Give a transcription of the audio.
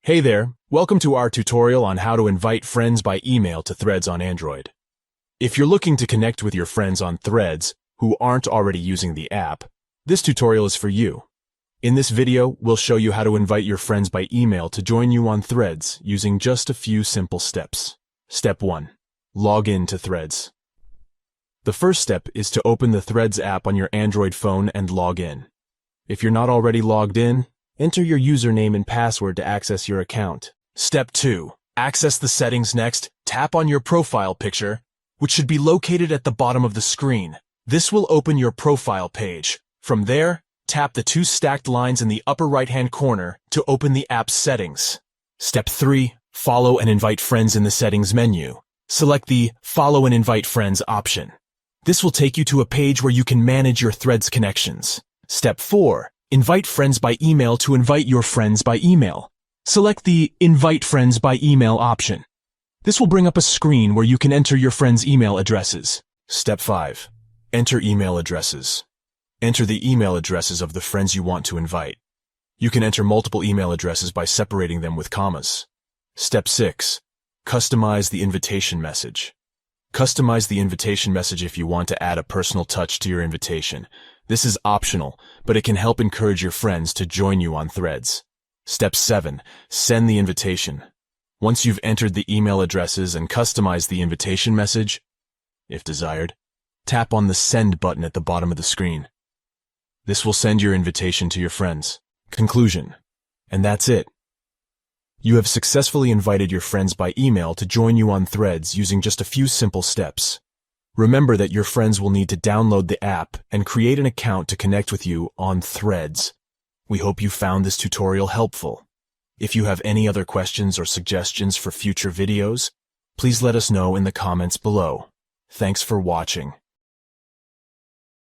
Hey there, welcome to our tutorial on how to invite friends by email to Threads on Android. If you're looking to connect with your friends on Threads who aren't already using the app, this tutorial is for you. In this video, we'll show you how to invite your friends by email to join you on Threads using just a few simple steps. Step 1. Log in to Threads. The first step is to open the Threads app on your Android phone and log in. If you're not already logged in, enter your username and password to access your account. Step 2. Access the settings next. Tap on your profile picture, which should be located at the bottom of the screen. This will open your profile page. From there, tap the two stacked lines in the upper right-hand corner to open the app's settings. Step 3. Follow and invite friends in the settings menu. Select the Follow and Invite Friends option. This will take you to a page where you can manage your Threads connections. Step 4. Invite friends by email to invite your friends by email. Select the Invite Friends by Email option. This will bring up a screen where you can enter your friends' email addresses. Step 5. Enter email addresses. Enter the email addresses of the friends you want to invite. You can enter multiple email addresses by separating them with commas. Step 6. Customize the invitation message. Customize the invitation message if you want to add a personal touch to your invitation. This is optional, but it can help encourage your friends to join you on Threads. Step 7. Send the invitation. Once you've entered the email addresses and customized the invitation message, if desired, tap on the Send button at the bottom of the screen. This will send your invitation to your friends. Conclusion. And that's it. You have successfully invited your friends by email to join you on Threads using just a few simple steps. Remember that your friends will need to download the app and create an account to connect with you on Threads. We hope you found this tutorial helpful. If you have any other questions or suggestions for future videos, please let us know in the comments below. Thanks for watching.